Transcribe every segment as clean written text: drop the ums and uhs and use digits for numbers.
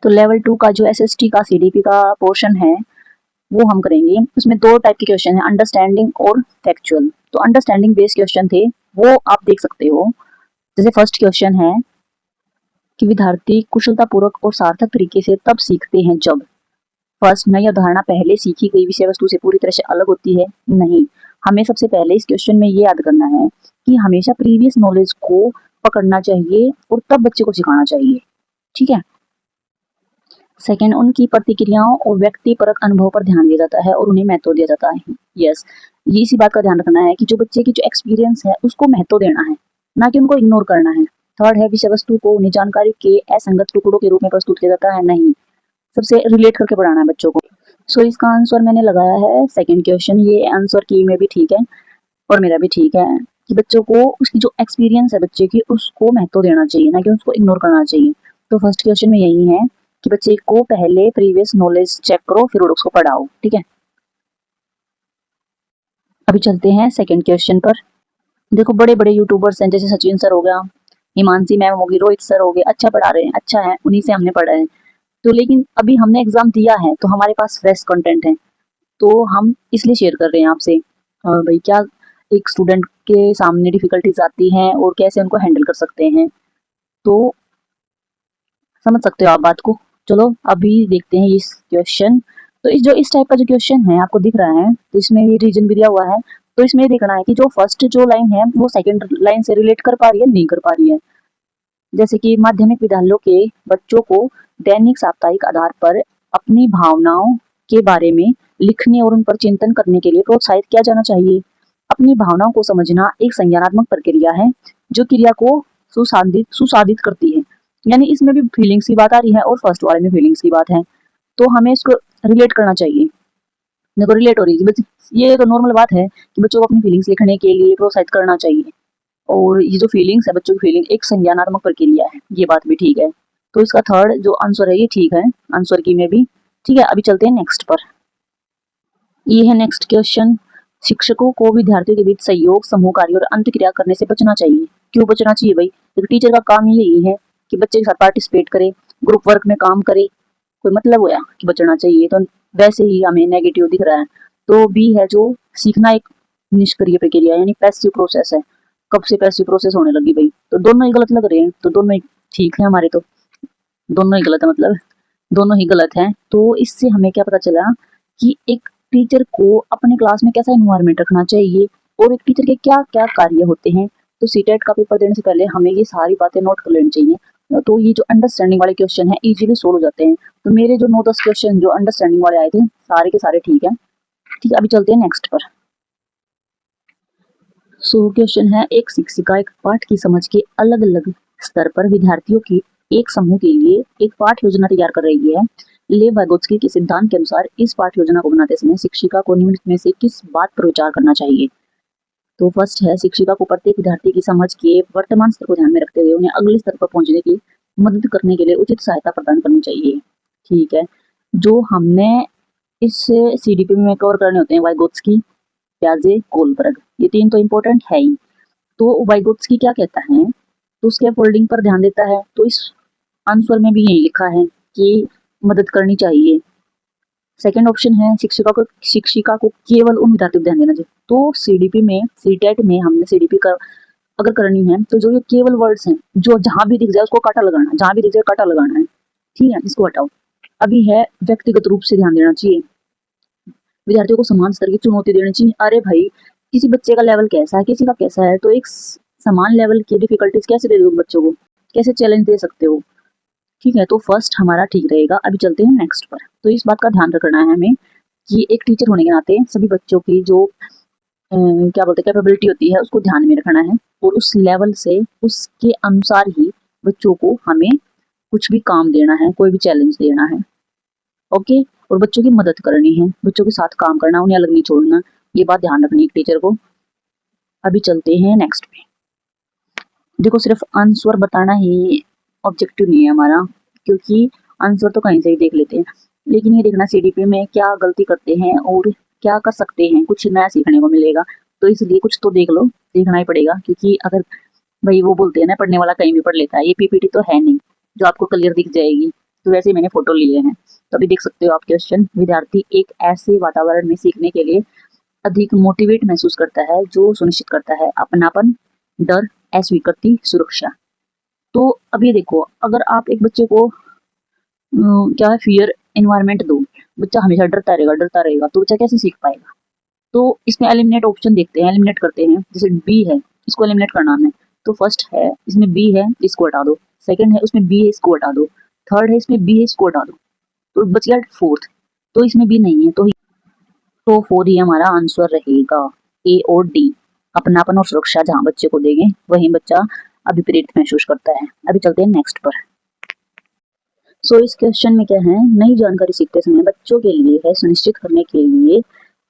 तो लेवल 2 का जो एसएसटी का सीडीपी का पोर्शन है वो हम करेंगे। उसमें 2 टाइप के क्वेश्चन हैं, अंडरस्टैंडिंग और फैक्चुअल। तो अंडरस्टैंडिंग बेस्ड क्वेश्चन थे, वो आप देख सकते हो। जैसे फर्स्ट क्वेश्चन है कि विद्यार्थी कुशलतापूर्वक और सार्थक तरीके से तब सीखते हैं जब फर्स्ट, नई अवधारणा पहले सीखी गई विषय वस्तु से पूरी तरह से अलग होती है। नहीं, हमें सबसे पहले इस क्वेश्चन में ये याद करना है कि हमेशा प्रीवियस नॉलेज को पकड़ना चाहिए और तब बच्चे को सिखाना चाहिए। ठीक है। सेकेंड, उनकी प्रतिक्रियाओं और व्यक्तिपरक अनुभव पर ध्यान दिया जाता है और उन्हें महत्व दिया जाता है। यस, ये इसी बात का ध्यान रखना है कि जो बच्चे की जो एक्सपीरियंस है उसको महत्व देना है, ना कि उनको इग्नोर करना है। थर्ड है, विषय वस्तु को उन्हें जानकारी के असंगत टुकड़ों के रूप में प्रस्तुत किया जाता है। नहीं, सबसे रिलेट करके पढ़ाना है बच्चों को। सो इसका आंसर मैंने लगाया है सेकेंड क्वेश्चन। ये आंसर की में भी ठीक है और मेरा भी ठीक है कि बच्चों को उसकी जो एक्सपीरियंस है बच्चे की उसको महत्व देना चाहिए, ना कि उसको इग्नोर करना चाहिए। तो फर्स्ट क्वेश्चन में यही है कि बच्चे को पहले प्रीवियस नॉलेज चेक करो फिर उसको पढ़ाओ। ठीक है। अभी चलते हैं सेकंड क्वेश्चन पर। देखो, बड़े बड़े यूट्यूबर्स हैं, जैसे सचिन सर हो गया, हिमांशी मैम होगी, रोहित सर हो गए, अच्छा पढ़ा रहे हैं, अच्छा है, उन्हीं से हमने पढ़ा है। तो लेकिन अभी हमने एग्जाम दिया है तो हमारे पास फ्रेश कंटेंट है, तो हम इसलिए शेयर कर रहे हैं आपसे। भाई क्या एक स्टूडेंट के सामने डिफिकल्टीज आती हैं और कैसे उनको हैंडल कर सकते हैं, तो समझ सकते हो आप बात को। चलो अभी देखते हैं इस क्वेश्चन। तो इस टाइप का जो क्वेश्चन है आपको दिख रहा है, तो इसमें ये रीजन भी दिया हुआ है। तो इसमें ये देखना है कि जो फर्स्ट जो लाइन है वो सेकंड लाइन से रिलेट कर पा रही है, नहीं कर पा रही है। जैसे कि माध्यमिक विद्यालयों के बच्चों को दैनिक साप्ताहिक आधार पर अपनी भावनाओं के बारे में लिखने और उन पर चिंतन करने के लिए प्रोत्साहित किया जाना चाहिए। अपनी भावनाओं को समझना एक संज्ञानात्मक प्रक्रिया है जो क्रिया को सुसाधित करती है। यानी इसमें भी फीलिंग्स की बात आ रही है और फर्स्ट वाले में फीलिंग्स की बात है, तो हमें इसको रिलेट करना चाहिए। देखो रिलेट हो रही है, ये तो नॉर्मल बात है कि बच्चों को अपनी फीलिंग्स लिखने के लिए प्रोत्साहित करना चाहिए, और ये जो फीलिंग्स है बच्चों की फीलिंग एक संज्ञानात्मक प्रक्रिया है, ये बात भी ठीक है। तो इसका थर्ड जो आंसर है ये ठीक है, आंसर की में भी ठीक है। अभी चलते हैं नेक्स्ट पर। ये है नेक्स्ट क्वेश्चन। शिक्षकों को विद्यार्थियों के बीच सहयोग, समूह कार्य और अंतःक्रिया करने से बचना चाहिए। क्यों बचना चाहिए भाई? एक टीचर का काम यही है कि बच्चे के साथ पार्टिसिपेट करे, ग्रुप वर्क में काम करे, कोई मतलब होया कि बचना चाहिए। तो वैसे ही हमें नेगेटिव दिख रहा है। तो बी है जो सीखना एक निष्क्रिय प्रक्रिया यानी पैसिव प्रोसेस है। कब से पैसिव प्रोसेस होने लगी भाई? तो दोनों ही गलत लग रहे हैं, तो दोनों ही ठीक है हमारे, तो दोनों ही गलत है, मतलब दोनों ही गलत हैं। तो इससे हमें क्या पता चला कि एक टीचर को अपने क्लास में कैसा एनवायरनमेंट रखना चाहिए और एक टीचर के क्या क्या कार्य होते हैं। तो सीटेट का पेपर देने से पहले हमें ये सारी बातें नोट कर लेनी चाहिए। तो ये जो अंडरस्टैंडिंग वाले क्वेश्चन है इजीली सोल्व हो जाते हैं। तो मेरे जो 9-10 क्वेश्चन जो अंडरस्टैंडिंग वाले आए थे सारे के सारे ठीक है। ठीक है, अभी चलते हैं नेक्स्ट पर। सो क्वेश्चन है, एक शिक्षिका एक पाठ की समझ के अलग अलग स्तर पर विद्यार्थियों की एक समूह के लिए एक पाठ योजना तैयार कर रही है। लेव वाइगोत्स्की के सिद्धांत के अनुसार इस पाठ योजना को बनाते समय शिक्षिका को निम्न में से किस बात पर विचार करना चाहिए? तो फर्स्ट है, शिक्षिका को प्रत्येक विद्यार्थी की समझ के वर्तमान स्तर को ध्यान में रखते हुए उन्हें अगले स्तर पर पहुंचने की मदद करने के लिए उचित सहायता प्रदान करनी चाहिए। ठीक है, जो हमने इस सीडीपी में कवर करने होते हैं वाइगोत्स्की, प्याजे, कोलबर्ग, ये तीन तो इम्पोर्टेंट है ही। तो वाइगोत्स्की क्या कहता है, तो उसके फोल्डिंग पर ध्यान देता है। तो इस आंसर में भी यही लिखा है कि मदद करनी चाहिए। सेकंड ऑप्शन है, शिक्षिका को केवल उन विद्यार्थियों पर ध्यान देना चाहिए। तो सीडीपी में, सीटेट में हमने सीडीपी का अगर करनी है तो जो ये केवल वर्ड्स हैं, जो जहां भी दिख जाए उसको काटा लगाना है, जहां भी दिख जाए काटा लगाना है। ठीक है, इसको हटाओ। अभी है, व्यक्तिगत रूप से ध्यान देना चाहिए, विद्यार्थियों को समान स्तर की चुनौती देनी चाहिए। अरे भाई, किसी बच्चे का लेवल कैसा है, किसी का कैसा है, तो एक समान लेवल की डिफिकल्टीज कैसे दे दो बच्चों को, कैसे चैलेंज दे सकते हो? ठीक है, तो फर्स्ट हमारा ठीक रहेगा। अभी चलते हैं नेक्स्ट पर। तो इस बात का ध्यान रखना है हमें कि एक टीचर होने के नाते सभी बच्चों की जो क्या बोलते हैं कैपेबिलिटी होती है उसको ध्यान में रखना है, और उस लेवल से उसके अनुसार ही बच्चों को हमें कुछ भी काम देना है, कोई भी चैलेंज देना है। ओके, और बच्चों की मदद करनी है, बच्चों के साथ काम करना, उन्हें अलग नहीं छोड़ना, ये बात ध्यान रखनी है एक टीचर को। अभी चलते हैं नेक्स्ट पे। देखो, सिर्फ आंसर बताना ही ऑब्जेक्टिव नहीं है हमारा, क्योंकि आंसर तो कहीं से ही देख लेते हैं, लेकिन ये देखना सीडीपी में क्या गलती करते हैं और क्या कर सकते हैं, कुछ नया सीखने को मिलेगा। तो इसलिए कुछ तो देख लो, देखना ही पड़ेगा, क्योंकि अगर भाई वो बोलते हैं ना पढ़ने वाला कहीं भी पढ़ लेता है, ये पीपीटी तो है नहीं जो आपको क्लियर दिख जाएगी, तो वैसे ही मैंने फोटो लिए हैं। तो अभी देख सकते हो आप क्वेश्चन, विद्यार्थी एक ऐसे वातावरण में सीखने के लिए अधिक मोटिवेट महसूस करता है जो सुनिश्चित करता है अपनापन, डर, अस्वीकृति, सुरक्षा। तो अब ये देखो, अगर आप एक बच्चे को क्या है फियर एनवायरनमेंट दो, बच्चा हमेशा डरता रहेगा तो बच्चा कैसे सीख पाएगा। तो इसमें एलिमिनेट ऑप्शन देखते हैं, एलिमिनेट करते हैं। जैसे बी है, इसको एलिमिनेट करना है। तो फर्स्ट है इसमें बी है, इसको हटा दो। सेकंड है उसमें बी है, इसको हटा दो। थर्ड है इसमें बी है, इसको हटा दो। तो बच गया फोर्थ, तो इसमें बी नहीं है, तो फोर ही हमारा आंसर रहेगा, ए और डी। अपनापन और सुरक्षा जहाँ बच्चे को देंगे वहीं बच्चा अभिप्रेरित महसूस करता है। अभी चलते हैं नेक्स्ट पर। सो इस क्वेश्चन में क्या है, नई जानकारी सीखते समय बच्चों के लिए है सुनिश्चित करने के लिए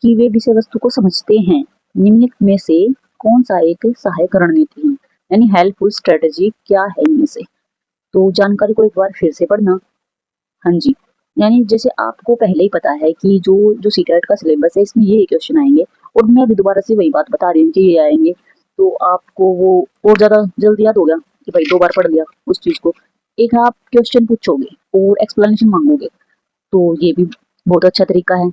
कि वे विषय वस्तु को समझते हैं, निम्नलिखित में से कौन सा एक सहायक रणनीति है, यानी हेल्पफुल स्ट्रेटेजी क्या है इनमें से। तो जानकारी को एक बार फिर से पढ़ना। हाँ जी, यानी जैसे आपको पहले ही पता है कि जो सीटेट का सिलेबस है इसमें ये क्वेश्चन आएंगे, और मैं अभी दोबारा से वही बात बता रही हूँ कि ये आएंगे, तो आपको वो और ज़्यादा जल्दी याद हो गया कि भाई 2 बार पढ़ लिया उस चीज़ को। एक आप क्वेश्चन पूछोगे और एक्सप्लेनेशन मांगोगे, तो ये भी बहुत अच्छा तरीका है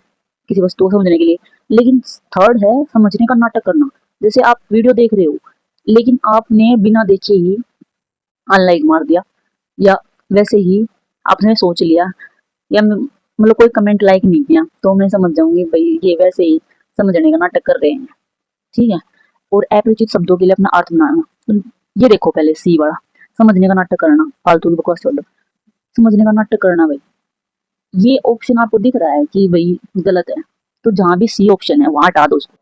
किसी वस्तु को समझने के लिए। लेकिन थर्ड है समझने का नाटक करना। जैसे आप वीडियो देख रहे हो लेकिन आपने बिना देखे ही अनलाइक मार दिया, या वैसे ही आपने सोच लिया, या मतलब कोई कमेंट लाइक नहीं किया, तो मैं समझ जाऊंगी भाई ये वैसे ही समझने का नाटक कर रहे हैं। ठीक है। और अपरिचित शब्दों के लिए अपना अर्थ बनाना। तो ये देखो पहले सी वाला, समझने का नाटक करना, फालतू की बकवास छोड़ दो, समझने का नाटक करना भाई, ये ऑप्शन आपको दिख रहा है कि भाई गलत है, तो जहां भी सी ऑप्शन है वहां हटा दो उसको।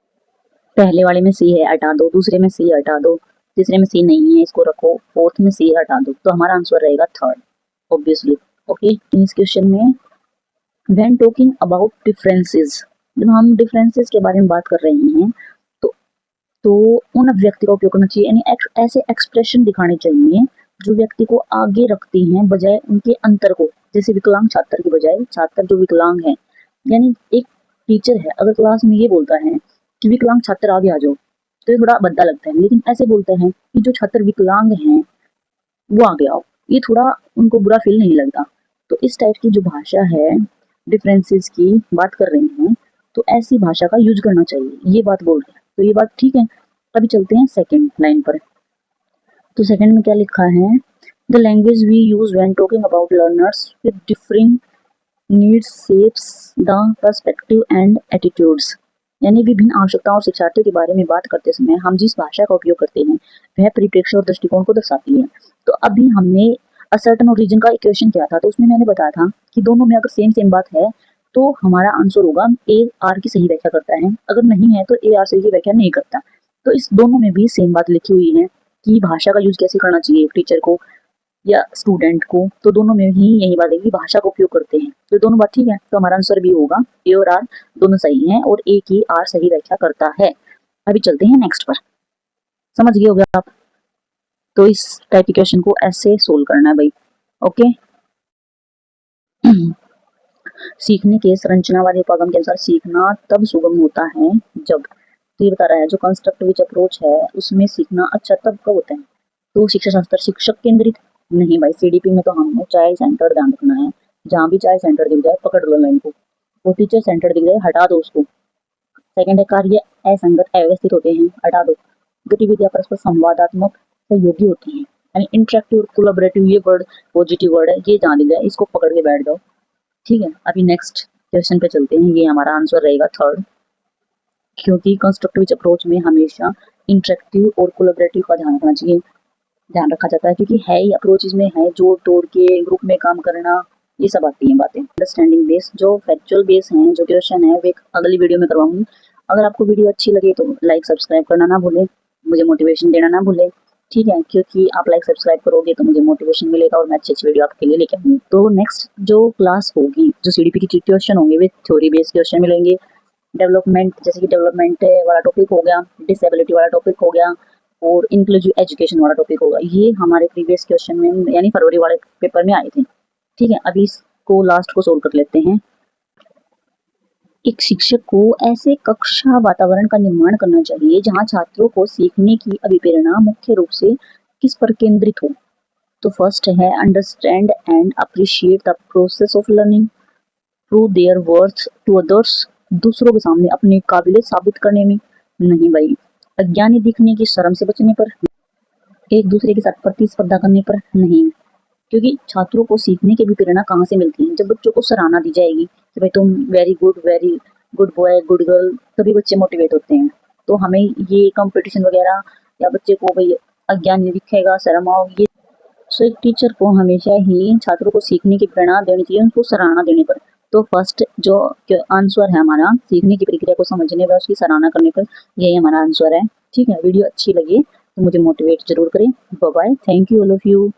पहले वाले में सी है हटा दो, दूसरे में सी हटा दो, तीसरे में सी नहीं है इसको रखो, फोर्थ में सी हटा दो, तो हमारा आंसर रहेगा थर्ड ऑब्वियसली। ओके, इस क्वेश्चन में व्हेन टॉकिंग अबाउट डिफरेंसेस, जब हम डिफरेंसेस के बारे में बात कर रहे हैं तो तो उन अभिव्यक्ति का उपयोग करना चाहिए, यानी ऐसे एक्सप्रेशन दिखाने चाहिए जो व्यक्ति को आगे रखती हैं बजाय उनके अंतर को। जैसे विकलांग छात्र की बजाय छात्र जो विकलांग है, यानी एक टीचर है अगर क्लास में ये बोलता है कि विकलांग छात्र आगे आ जाओ, तो ये थोड़ा भद्दा लगता है। लेकिन ऐसे बोलते हैं कि जो छात्र विकलांग हैं वो आगे आओ, ये थोड़ा उनको बुरा फील नहीं लगता। तो इस टाइप की जो भाषा है, डिफरेंसेस की बात कर रहे हैं, तो ऐसी भाषा का यूज करना चाहिए, ये बात बोल रहे हैं, तो ये बात ठीक है। अभी चलते हैं सेकंड लाइन पर। तो सेकंड में क्या लिखा है, the language we use when talking about learners with differing needs shapes the perspective and attitudes, यानी विभिन्न आवश्यकताओं और शिक्षार्थियों के बारे में बात करते समय हम जिस भाषा का उपयोग करते हैं वह परिप्रेक्ष्य और दृष्टिकोण को दर्शाती है। तो अभी हमने असर्टन और रीजन का इक्वेशन किया था, तो उसमें मैंने बताया था कि दोनों में अगर सेम सेम बात है तो हमारा आंसर होगा ए आर की सही व्याख्या करता है, अगर नहीं है तो ए आर सही व्याख्या नहीं करता। तो इस दोनों में भी सेम बात लिखी हुई है कि भाषा का यूज कैसे करना चाहिए टीचर को या स्टूडेंट को, तो दोनों में ही यही बात है कि भाषा का उपयोग करते हैं। तो दोनों बात ठीक है, तो हमारा आंसर भी होगा ए और आर दोनों सही हैं, और ए की आर सही व्याख्या करता है। अभी चलते हैं नेक्स्ट पर। समझ गए होगा आप। तो इस टाइप के क्वेश्चन को ऐसे सोल्व करना है भाई। ओके। सीखने के संरचनावादी उपागम के अनुसार सीखना तब सुगम होता है जब, तो ये बता रहा है जो कंस्ट्रक्टिव अप्रोच है उसमें सीखना अच्छा तब कब होता है। तो शिक्षा शास्त्र शिक्षक केंद्रित नहीं भाई, सीडीपी में तो हमें चाइल्ड सेंटर ध्यान रखना है। जहाँ भी चाइल्ड सेंटर दिख जाए पकड़ लो लाइन को, वो टीचर सेंटर दिख जाए हटा दो उसको। सेकंड है कार्य असंगत अव्यवस्थित होते हैं, हटा दो। गतिविधियां परस्पर संवादात्मक सहयोगी होती हैं, यानी इंटरेक्टिव और कोलैबोरेटिव, ये वर्ड पॉजिटिव वर्ड है, ये जहाँ दिख जाए इसको पकड़ के बैठ जाओ। ठीक है। अभी नेक्स्ट क्वेश्चन पे चलते हैं, ये हमारा आंसर रहेगा थर्ड, क्योंकि कंस्ट्रक्टिव अप्रोच में हमेशा इंटरेक्टिव और कोलैबोरेटिव का ध्यान रखना चाहिए, ध्यान रखा जाता है, क्योंकि है ही अप्रोचेज में है जोड़ तोड़ के ग्रुप में काम करना, ये सब आती हैं बातें। अंडरस्टैंडिंग बेस, जो फैक्चुअल बेस हैं, जो क्वेश्चन है वे अगली वीडियो में करवाऊंगी। अगर आपको वीडियो अच्छी लगे तो लाइक सब्सक्राइब करना ना भूलें, मुझे मोटिवेशन देना ना भूलें। ठीक है, क्योंकि आप लाइक सब्सक्राइब करोगे तो मुझे मोटिवेशन मिलेगा और मैं अच्छी अच्छी वीडियो आपके लिए लेके आऊँगी। तो नेक्स्ट जो क्लास होगी, जो सीडीपी की क्वेश्चन होंगे वे थ्योरी बेस्ड क्वेश्चन मिलेंगे। डेवलपमेंट, जैसे कि डेवलपमेंट वाला टॉपिक हो गया, डिसेबिलिटी वाला टॉपिक हो गया, और इंक्लूसिव एजुकेशन वाला टॉपिक होगा। ये हमारे प्रीवियस क्वेश्चन में यानी फरवरी वाले पेपर में आए थे। ठीक है, अभी इसको लास्ट को सोल्व कर लेते हैं। एक शिक्षक को ऐसे कक्षा वातावरण का निर्माण करना चाहिए जहां छात्रों को सीखने की अभिप्रेरणा मुख्य रूप से किस पर केंद्रित हो। तो फर्स्ट है understand and appreciate the process of learning, prove their worth to others, दूसरों के सामने अपनी काबिलियत साबित करने में, नहीं भाई। अज्ञानी दिखने की शर्म से बचने पर, एक दूसरे के साथ प्रतिस्पर्धा करने पर, नहीं। क्योंकि छात्रों को सीखने की भी प्रेरणा कहाँ से मिलती है, जब बच्चों को सराहना दी जाएगी कि भाई तुम very good boy good girl, तभी बच्चे मोटिवेट होते हैं। तो हमें ये कंपटीशन वगैरह या बच्चे को भाई अज्ञानी दिखेगा, शर्म आओ, ये सो एक टीचर को हमेशा ही छात्रों को सीखने की प्रेरणा देनी चाहिए, उनको सराहना देने पर। तो फर्स्ट जो आंसर है हमारा सीखने की प्रक्रिया को समझने व उसकी सराहना करने पर, यही हमारा आंसर है। ठीक है, वीडियो अच्छी लगी तो मुझे मोटिवेट जरूर करें। Bye bye, thank you all of you.